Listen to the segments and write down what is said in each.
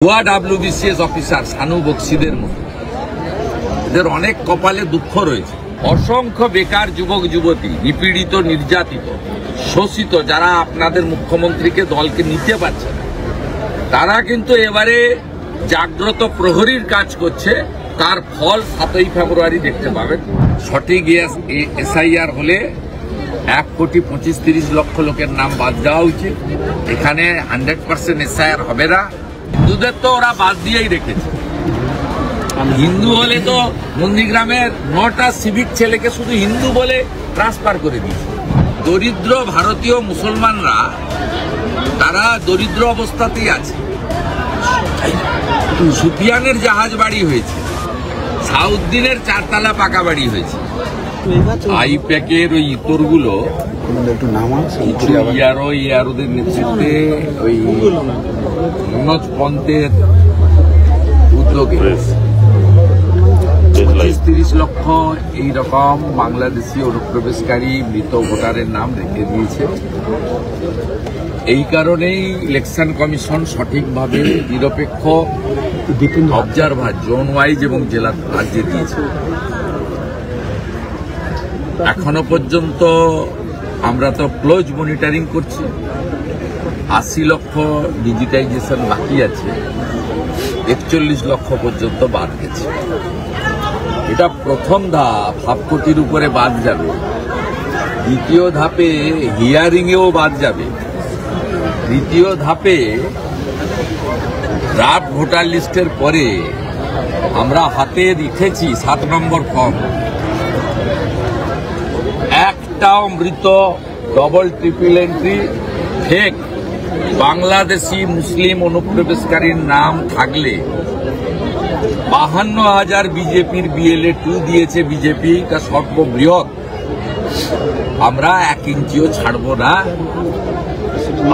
ভুয়া WBCS officer Sanu বক্সিদের মতো এদের অনেক কপালে দুঃখ রয়েছে। অসংখ্য বেকার যুবক যুবতী, নিপীড়িত, নির্যাতিত, শোষিত, যারা আপনাদের মুখ্যমন্ত্রীকে দলকে নিতে পারছে না, তারা কিন্তু এবারে জাগ্রত প্রহরীর কাজ করছে। তার ফল 7ই ফেব্রুয়ারি দেখতে পাবেন। সঠিক SIR হলে 1,25,30 লক্ষ লোকের নাম বাদ দেওয়া উচিত। এখানে 100% SIR হবে না। হিন্দুদের তো ওরা বাদ দিয়েই রেখেছে। হিন্দু হলে তো নন্দীগ্রামের 9টা সিভিক ছেলেকে শুধু হিন্দু বলে ট্রান্সফার করে দিয়েছে। দরিদ্র ভারতীয় মুসলমানরা তারা দরিদ্র অবস্থাতেই আছে। সুফিয়ানের জাহাজ বাড়ি হয়েছে, সাউদ্দিনের 4তলা পাকা বাড়ি হয়েছে। আইপ্যাকের ওই ইতরগুলো ইয়ারোদের নেতৃত্বে ওই মনোজ পন্থের উদ্যোগে 25-30 লক্ষ এইরকম বাংলাদেশি অনুপ্রবেশকারী মৃত ভোটারের নাম রেখে দিয়েছে। এই কারণেই ইলেকশন কমিশন সঠিকভাবে নিরপেক্ষ অবজারভার জোন ওয়াইজ এবং জেলা রাজ্যে দিয়েছে। এখনো পর্যন্ত আমরা তো ক্লোজ মনিটরিং করছি। 80 লক্ষ ডিজিটাইজেশন বাকি আছে, 41 লক্ষ পর্যন্ত বাদ গেছে। এটা প্রথম ধাপ, 1/2 কোটির উপরে বাদ যাবে। দ্বিতীয় ধাপে হিয়ারিংয়েও বাদ যাবে। তৃতীয় ধাপে ড্রাফট ভোটার লিস্টের পরে আমরা হাতে রেখেছি 7 নম্বর ফর্ম। একটাও মৃত double triple entry fake Bangladeshi মুসলিম অনুপ্রবেশকারীর নাম থাকলে 52,000 বিজেপির BLA 2 দিয়েছে বিজেপি, তা সর্ববৃহৎ। আমরা 1 ইঞ্চিও ছাড়ব না।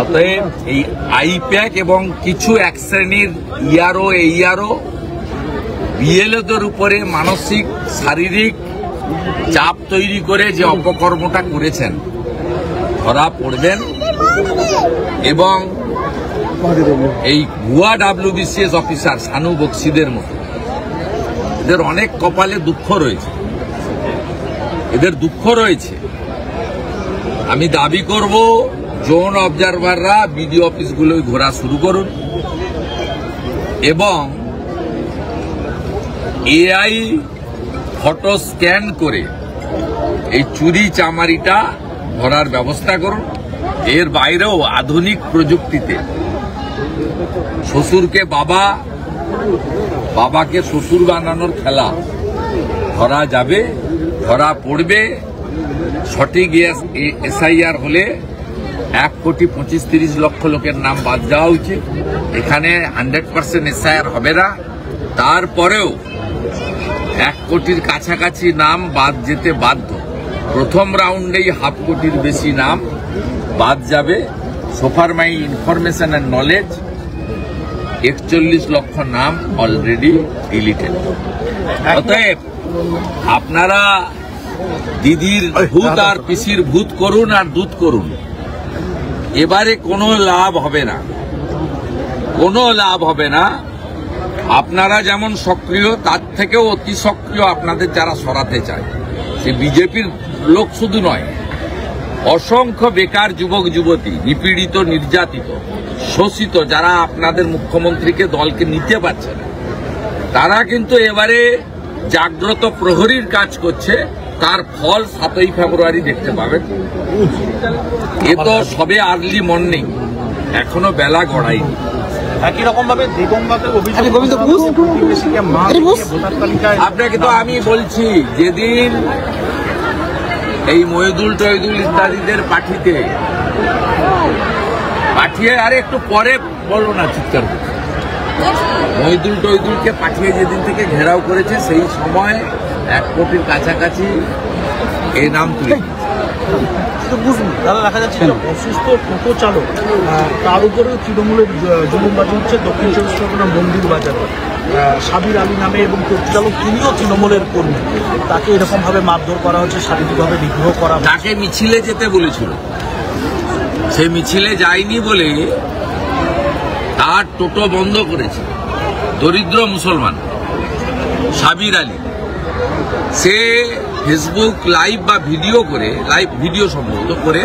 অতএব এই আইপ্যাক এবং কিছু এক শ্রেণীর ERO BLOদের উপরে মানসিক শারীরিক চাপ তৈরি করে যে অপকর্মটা করেছেন ধরা পড়বেন। এবং এই ভুয়া WBCS অফিসার সানু বক্সিদের মতো এদের অনেক কপালে দুঃখ রয়েছে। এদের দুঃখ রয়েছে। আমি দাবি করব জোন অবজারভাররা BDO অফিসগুলোয় ঘোরা শুরু করুন এবং AI ফটো স্ক্যান করে এই চুরি চামারিটা ধরার ব্যবস্থা করুন। এর বাইরেও আধুনিক প্রযুক্তিতে শ্বশুরকে বাবা, বাবাকে শ্বশুর বানানোর খেলা ধরা যাবে, ধরা পড়বে। সঠিক SIR হলে 1,25,30 লক্ষ লোকের নাম বাদ দেওয়া উচিত। এখানে 100% SIR হবে না। তারপরেও 1 কোটির কাছাকাছি নাম বাদ যেতে বাধ্য। প্রথম রাউন্ডেই 1/2 কোটির বেশি নাম বাদ যাবে। সোফার মাই ইনফরমেশন অ্যান্ড নলেজ 41 লক্ষ নাম অলরেডি ডিলিটেড। অতএব আপনারা দিদির ভূত আর পিসির ভূত করুন আর দুধ করুন, এবারে কোনো লাভ হবে না, কোনো লাভ হবে না। আপনারা যেমন সক্রিয়, তার থেকেও অতি সক্রিয় আপনাদের যারা সরাতে চায়। সে বিজেপির লোক শুধু নয়, অসংখ্য বেকার যুবক যুবতী, নিপীড়িত, নির্যাতিত, শোষিত, যারা আপনাদের মুখ্যমন্ত্রীকে দলকে নিতে পারছে না, তারা কিন্তু এবারে জাগ্রত প্রহরীর কাজ করছে। তার ফল 7ই ফেব্রুয়ারি দেখতে পাবেন। এ তো সবে আর্লি মর্নিং, এখনো বেলা গড়ায়নি। একই রকম ভাবে আপনাকে তো আমি বলছি, যেদিন এই মহিদুল টহিদুল ইত্যাদিদের পাঠিয়ে আরে একটু পরে বলবো না, চিৎকার মহিদুল টহিদুলকে পাঠিয়ে যেদিন থেকে ঘেরাও করেছে, সেই সময় 1 কোটির কাছাকাছি এই নাম তুলে দাদা দেখা যাচ্ছে অসুস্থ টোটো চালক, তার উপরেও তৃণমূলের জুলুমবাজি হচ্ছে। দক্ষিণ 24 পরগনা মন্দির বাজারে সাবির আলী নামে এবং টোটো চালক, তিনিও তৃণমূলের কর্মী, তাকে এরকম ভাবে মারধর করা হচ্ছে, শারীরিকভাবে বিগ্রহ করা। তাকে মিছিলে যেতে বলেছিল, সে মিছিলে যায়নি বলে তার টোটো বন্ধ করেছে দরিদ্র মুসলমান সাবির আলী। সে ফেসবুক লাইভ বা ভিডিও করে, লাইভ ভিডিও সম্ভবত করে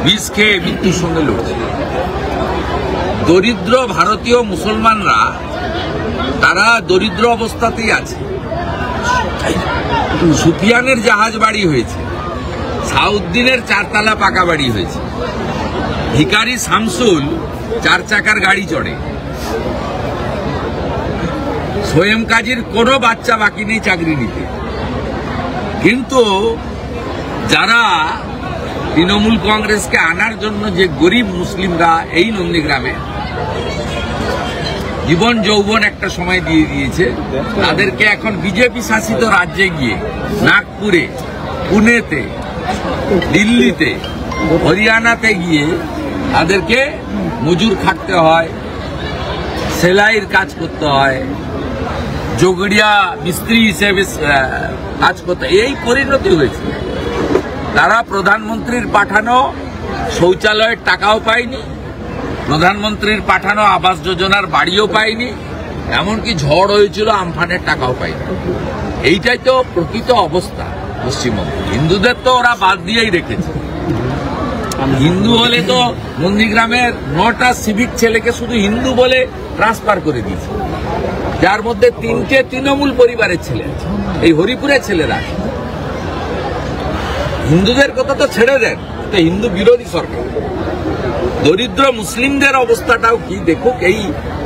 বিষ খেয়ে মৃত্যুর সঙ্গে লড়ছে। দরিদ্র ভারতীয় মুসলমানরা তারা দরিদ্র অবস্থাতেই আছে। সুফিয়ানের জাহাজ বাড়ি হয়েছে, সাউদ্দিনের 4 তলা পাকা বাড়ি হয়েছে, ভিখারি শামসুল 4 চাকার গাড়ি চড়ে, সোয়েম কাজীর কোনো বাচ্চা বাকি নেই চাকরি নিতে। কিন্তু যারা তৃণমূল কংগ্রেসকে আনার জন্য যে গরিব মুসলিমরা এই নন্দীগ্রামে জীবন যৌবন একটা সময় দিয়ে দিয়েছে, তাদেরকে এখন বিজেপি শাসিত রাজ্যে গিয়ে নাগপুরে, পুনেতে, দিল্লিতে, হরিয়ানাতে গিয়ে তাদেরকে মজুর খাটতে হয়, সেলাইয়ের কাজ করতে হয়, জগড়িয়া মিস্ত্রি হিসেবে কাজ করতে, এই পরিণতি হয়েছে। তারা প্রধানমন্ত্রীর পাঠানো শৌচালয়ের টাকাও পায়নি, প্রধানমন্ত্রীর পাঠানো আবাস যোজনার বাড়িও পায়নি, এমনকি ঝড় হয়েছিল আমফানের টাকাও পায়নি। এইটাই তো প্রকৃত অবস্থা পশ্চিমবঙ্গে। হিন্দুদের তো ওরা বাদ দিয়েই রেখেছে। হিন্দু হলে তো নন্দীগ্রামের 9টা সিভিক ছেলেকে শুধু হিন্দু বলে ট্রান্সফার করে দিয়েছে, যার মধ্যে 3টে তৃণমূল পরিবারের ছেলে, এই হরিপুরের ছেলেরা। হিন্দুদের কথা তো ছেড়ে দেন, এটা হিন্দু বিরোধী সরকার। দরিদ্র মুসলিমদের অবস্থাটাও কি দেখুক, এই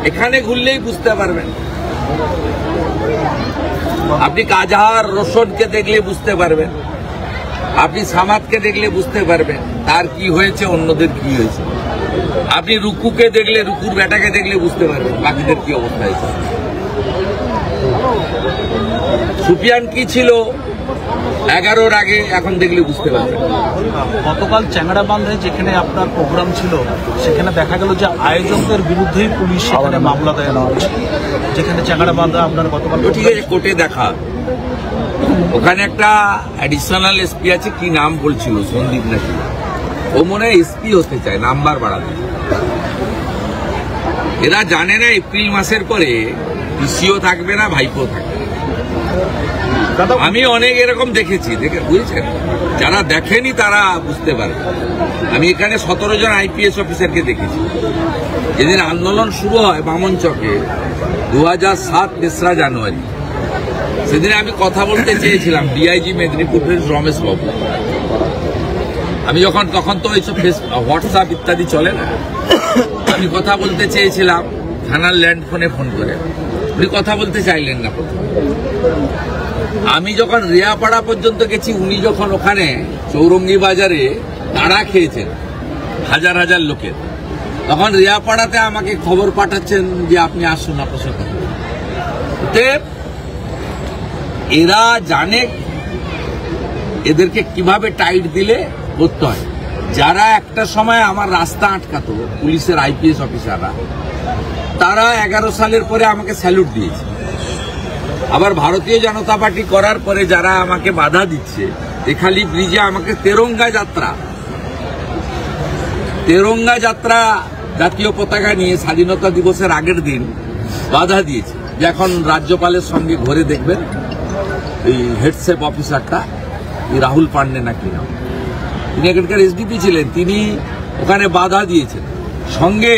এখানে ঘুরলেই বুঝতে পারবেন। আপনি কাজাহার রোশনকে দেখলে বুঝতে পারবেন, আপনি সামাদকে দেখলে বুঝতে পারবেন তার কি হয়েছে, অন্যদের কি হয়েছে। আপনি রুকুকে দেখলে, রুকুর বেটাকে দেখলে বুঝতে পারবেন বাকিদের কি অবস্থা হয়েছে। সুফিয়ান কি ছিল 11-র আগে, এখন দেখলে বুঝতে পারবেন। গতকাল চ্যাংড়াবান্ধে যেখানে আপনার প্রোগ্রাম ছিল, সেখানে দেখা গেল যে আয়োজকদের বিরুদ্ধেই পুলিশ সেখানে মামলা দেয় না, যেখানে চ্যাংড়াবান্ধে আপনার গতকাল। ঠিক আছে, কোর্টে দেখা। ওখানে একটা অ্যাডিশনাল এসপি আছে, কি নাম বলছিল, সন্দীপ নাকি, ও মনে হয় এসপি হতে চায়, নাম্বার বাড়াতে। এরা জানে না এপ্রিল মাসের পরে পিসিও থাকবে না, ভাইপো থাকবে। আমি অনেক এরকম দেখেছি, বুঝেছেন, যারা দেখেনি তারা বুঝতে পারবে। আমি এখানে 17 জন আইপিএস অফিসারকে দেখেছি। যেদিন আন্দোলন শুরু হয় বামনচকে 2007 তেসরা জানুয়ারি, সেদিন আমি কথা বলতে চেয়েছিলাম ডিআইজি মেদিনীপুরের রমেশ বাবু। আমি তখন তো এইসব হোয়াটসঅ্যাপ ইত্যাদি চলে না, আমি কথা বলতে চেয়েছিলাম থানার ল্যান্ড ফোনে ফোন করে, উনি কথা বলতে চাইলেন না। আমি যখন রিয়াপাড়া পর্যন্ত গেছি, উনি যখন ওখানে চৌরঙ্গি বাজারে তাড়া খেয়েছেন হাজার হাজার লোকের, তখন রিয়াপাড়াতে আমাকে খবর পাঠাচ্ছেন যে আপনি আসুন, আপনার সাথে। এরা জানে এদেরকে কিভাবে টাইট দিলে করতে হয়। যারা একটা সময় আমার রাস্তা আটকাতো, পুলিশের আইপিএস অফিসাররা, তারা 11 সালের পরে আমাকে স্যালুট দিয়েছে। আবার ভারতীয় জনতা পার্টি করার পরে যারা আমাকে বাধা দিচ্ছে, তেখালি ব্রিজে আমাকে তেরঙ্গা যাত্রা জাতীয় পতাকা নিয়ে স্বাধীনতা দিবসের আগের দিন বাধা দিয়েছে, যে এখন রাজ্যপালের সঙ্গে ঘুরে দেখবেন এই হেডসেপ অফিসারটা, এই রাহুল পান্ডে নাকি নাম, তিনি এখানকার এসডিপি ছিলেন, তিনি ওখানে বাধা দিয়েছেন। সঙ্গে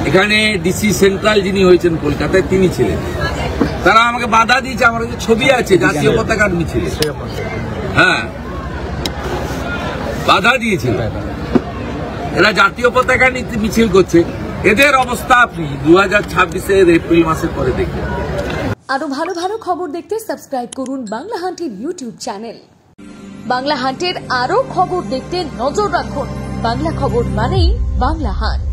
এখানে ডিসি সেন্ট্রাল যিনি হয়েছেন কলকাতায়, তিনি ছিলেন। তারা আমাকে বাধা দিয়েছে। আমার কাছে ছবি আছে জাতীয় পতাকার মিছিলে, হ্যাঁ, বাধা দিয়েছিল। এরা জাতীয় পতাকা নিতে মিছিল করছে। এদের অবস্থা আপনি 2026-এর এপ্রিল মাসের পরে দেখবেন। আরো ভালো ভালো খবর দেখতে সাবস্ক্রাইব করুন বাংলা হান্টের ইউটিউব চ্যানেল। বাংলা হান্টের আরো খবর দেখতে নজর রাখুন। বাংলা খবর মানেই বাংলা হান্ট।